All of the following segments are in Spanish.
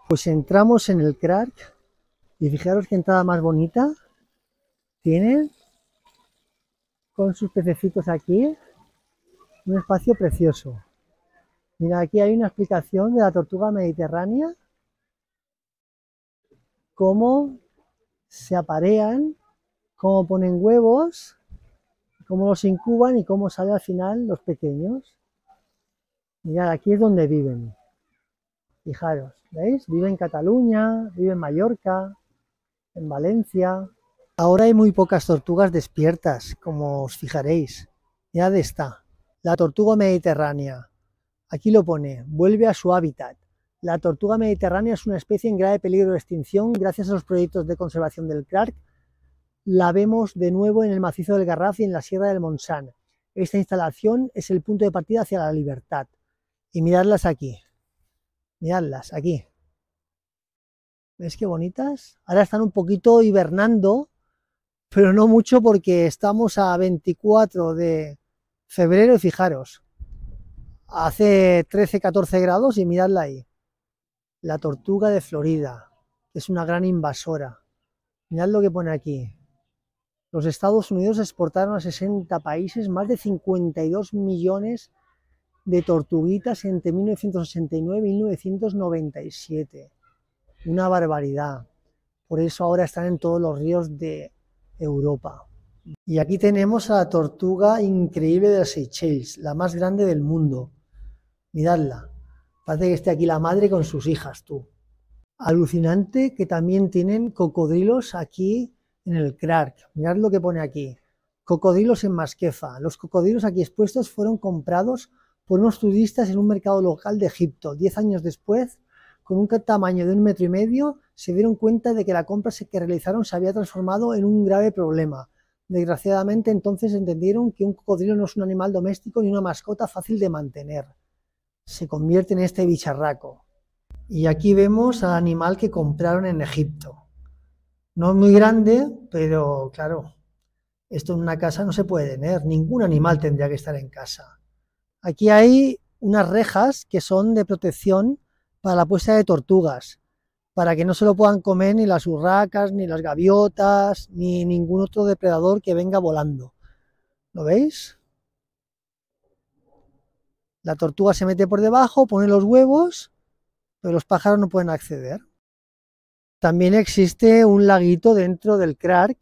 Pues entramos en el Krk y fijaros qué entrada más bonita tienen, con sus pececitos aquí, un espacio precioso. Mira, aquí hay una explicación de la tortuga mediterránea, cómo se aparean, cómo ponen huevos, cómo los incuban y cómo salen al final los pequeños. Mirad, aquí es donde viven. Fijaros, ¿veis? Vive en Cataluña, vive en Mallorca, en Valencia. Ahora hay muy pocas tortugas despiertas, como os fijaréis. Mirad esta, la tortuga mediterránea. Aquí lo pone, vuelve a su hábitat. La tortuga mediterránea es una especie en grave peligro de extinción. Gracias a los proyectos de conservación del Krk, la vemos de nuevo en el macizo del Garraf y en la Sierra del Montsant. Esta instalación es el punto de partida hacia la libertad. Y miradlas aquí. Miradlas aquí. ¿Ves qué bonitas? Ahora están un poquito hibernando, pero no mucho porque estamos a 24 de febrero y fijaros, hace 13-14 grados y miradla ahí. La tortuga de Florida, que es una gran invasora. Mirad lo que pone aquí. Los Estados Unidos exportaron a 60 países más de 52 millones de tortuguitas entre 1969 y 1997. Una barbaridad. Por eso ahora están en todos los ríos de Europa. Y aquí tenemos a la tortuga increíble de las Seychelles, la más grande del mundo. Miradla. Parece que esté aquí la madre con sus hijas, tú. Alucinante que también tienen cocodrilos aquí en el Krk. Mirad lo que pone aquí. Cocodrilos en Masquefa. Los cocodrilos aquí expuestos fueron comprados por unos turistas en un mercado local de Egipto. 10 años después, con un tamaño de 1,5 metros, se dieron cuenta de que la compra que realizaron se había transformado en un grave problema. Desgraciadamente, entonces entendieron que un cocodrilo no es un animal doméstico ni una mascota fácil de mantener. Se convierte en este bicharraco. Y aquí vemos al animal que compraron en Egipto. No es muy grande, pero claro, esto en una casa no se puede tener. Ningún animal tendría que estar en casa. Aquí hay unas rejas que son de protección para la puesta de tortugas, para que no se lo puedan comer ni las urracas, ni las gaviotas, ni ningún otro depredador que venga volando. ¿Lo veis? La tortuga se mete por debajo, pone los huevos, pero los pájaros no pueden acceder. También existe un laguito dentro del Krk,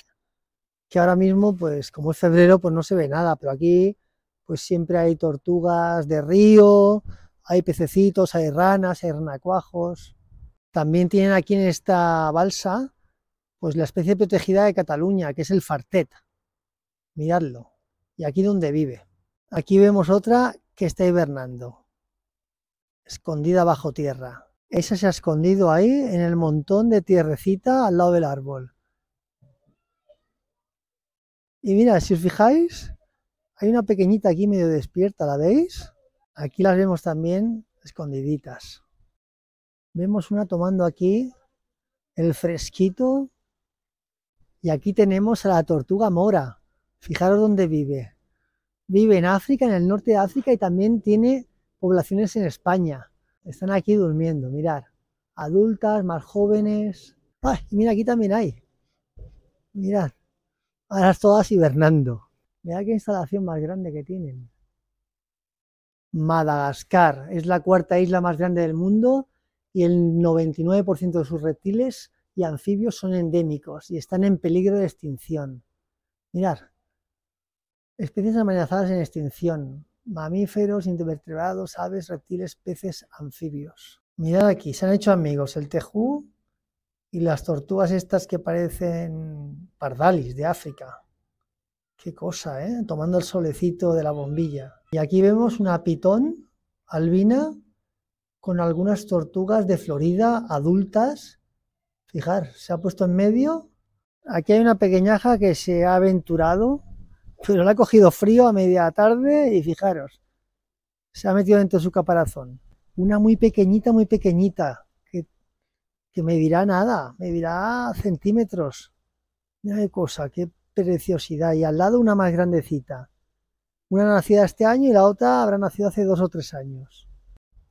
que ahora mismo, pues como es febrero, pues no se ve nada, pero aquí pues siempre hay tortugas de río, hay pececitos, hay ranas, hay renacuajos. También tienen aquí en esta balsa pues la especie protegida de Cataluña, que es el fartet. Miradlo. Y aquí donde vive. Aquí vemos otra que está hibernando, escondida bajo tierra. Esa se ha escondido ahí en el montón de tierrecita al lado del árbol. Y mira, si os fijáis, hay una pequeñita aquí medio despierta, ¿la veis? Aquí las vemos también escondiditas. Vemos una tomando aquí el fresquito. Y aquí tenemos a la tortuga mora. Fijaros dónde vive. Vive en África, en el norte de África, y también tiene poblaciones en España. Están aquí durmiendo, mirad. Adultas, más jóvenes. ¡Ay! Y mira, aquí también hay. Mirad. Ahora todas hibernando. Mirad qué instalación más grande que tienen. Madagascar es la cuarta isla más grande del mundo y el 99% de sus reptiles y anfibios son endémicos y están en peligro de extinción. Mirad. Especies amenazadas en extinción. Mamíferos, invertebrados, aves, reptiles, peces, anfibios. Mirad aquí, se han hecho amigos el tejú y las tortugas estas que parecen pardalis de África. Qué cosa, ¿eh? Tomando el solecito de la bombilla. Y aquí vemos una pitón albina con algunas tortugas de Florida adultas. Fijar, se ha puesto en medio. Aquí hay una pequeñaja que se ha aventurado, pero le ha cogido frío a media tarde y fijaros, se ha metido dentro de su caparazón. Una muy pequeñita, que medirá nada, medirá centímetros. Mira qué cosa, qué preciosidad. Y al lado una más grandecita. Una nacida este año y la otra habrá nacido hace 2 o 3 años.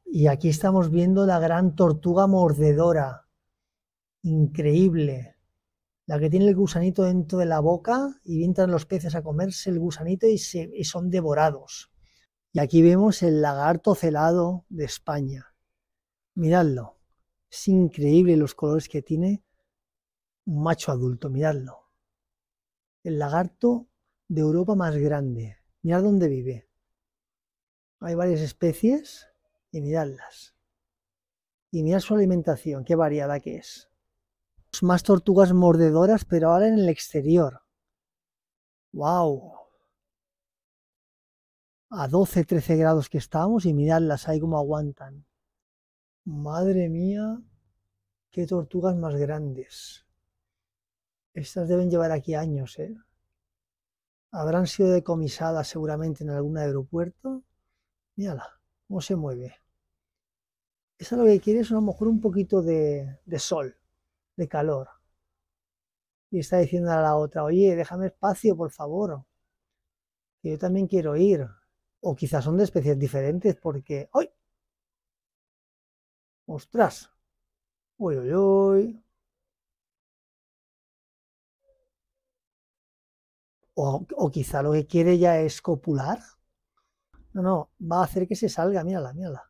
Y aquí estamos viendo la gran tortuga mordedora. Increíble. La que tiene el gusanito dentro de la boca y entran los peces a comerse el gusanito y son devorados. Y aquí vemos el lagarto celado de España. Miradlo. Es increíble los colores que tiene un macho adulto. Miradlo. El lagarto de Europa más grande. Mirad dónde vive. Hay varias especies y miradlas. Y mirad su alimentación, qué variada que es. Más tortugas mordedoras, pero ahora en el exterior. ¡Wow! A 12, 13 grados que estamos y miradlas ahí como aguantan. Madre mía, qué tortugas más grandes. Estas deben llevar aquí años, ¿eh? Habrán sido decomisadas seguramente en algún aeropuerto. Mírala, cómo se mueve. Esa lo que quiere es a lo mejor un poquito de sol, de calor. Y está diciendo a la otra, oye, déjame espacio, por favor, que yo también quiero ir. O quizás son de especies diferentes porque... ¡Ay! ¡Ostras! ¡Uy, uy, uy! O quizá lo que quiere ya es copular. No, va a hacer que se salga, mírala, mírala.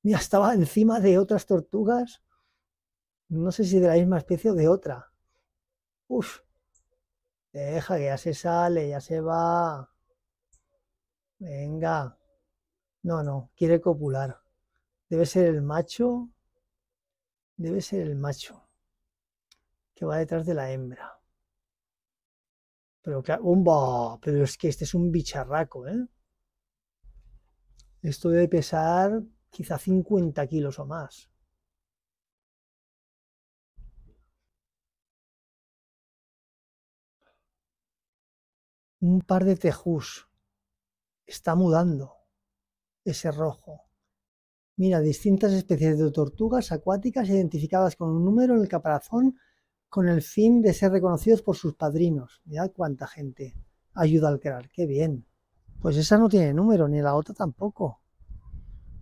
Mira, estaba encima de otras tortugas. No sé si de la misma especie o de otra. Uf. Deja que ya se sale, ya se va. Venga. No, quiere copular. Debe ser el macho. Debe ser el macho. Que va detrás de la hembra. Pero claro, pero es que este es un bicharraco, ¿eh? Esto debe pesar quizá 50 kilos o más. Un par de tejús. Está mudando ese rojo. Mira, distintas especies de tortugas acuáticas identificadas con un número en el caparazón con el fin de ser reconocidos por sus padrinos. Mirad cuánta gente ayuda al CRAR. ¡Qué bien! Pues esa no tiene número, ni la otra tampoco.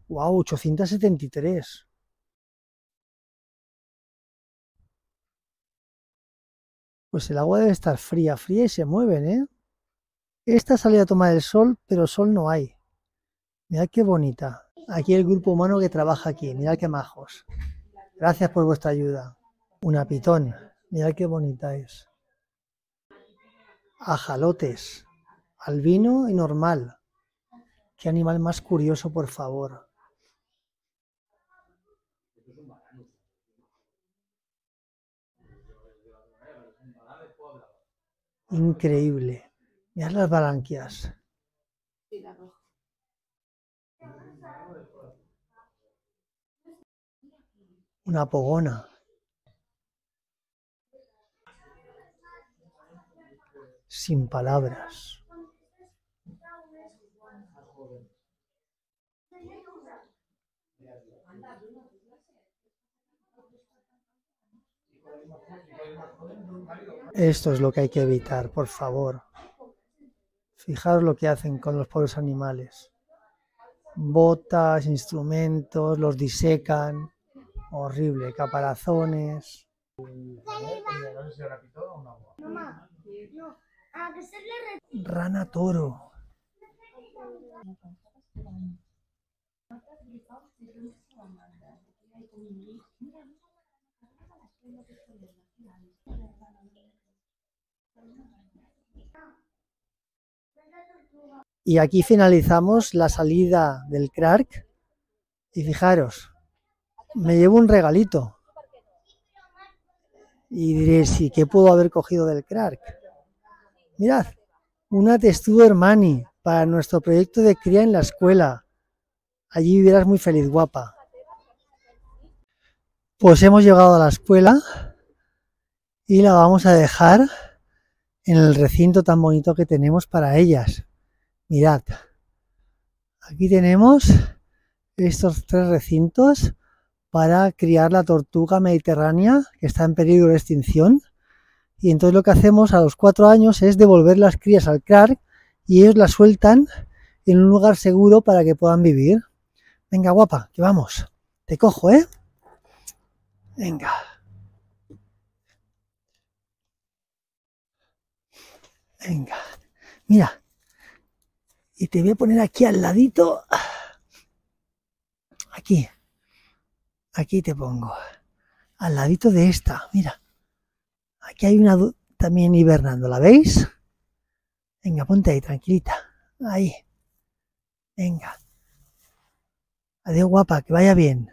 ¡Wow! 873. Pues el agua debe estar fría, fría y se mueven, ¿eh? Esta salió a tomar el sol, pero sol no hay. Mirad qué bonita. Aquí el grupo humano que trabaja aquí. Mirad qué majos. Gracias por vuestra ayuda. Una pitón. Mirad qué bonita es. Ajalotes. Albino y normal. Qué animal más curioso, por favor. Increíble. Mirad las balanquias. Una pogona. Sin palabras. Esto es lo que hay que evitar, por favor. Fijaros lo que hacen con los pobres animales. Botas, instrumentos, los disecan. Horrible, caparazones. Rana toro. Y aquí finalizamos la salida del CRARC. Y fijaros, me llevo un regalito. Y diréis, ¿sí qué puedo haber cogido del CRARC? Mirad, una Testudo Hermani para nuestro proyecto de cría en la escuela. Allí vivirás muy feliz, guapa. Pues hemos llegado a la escuela y la vamos a dejar en el recinto tan bonito que tenemos para ellas. Mirad, aquí tenemos estos 3 recintos para criar la tortuga mediterránea que está en peligro de extinción y entonces lo que hacemos a los 4 años es devolver las crías al crack y ellos las sueltan en un lugar seguro para que puedan vivir. Venga, guapa, que vamos. Te cojo, ¿eh? Venga. Venga. Mira. Y te voy a poner aquí al ladito. Aquí. Aquí te pongo. Al ladito de esta. Mira. Aquí hay una también hibernando. ¿La veis? Venga, ponte ahí, tranquilita. Ahí. Venga. Adiós, guapa, que vaya bien.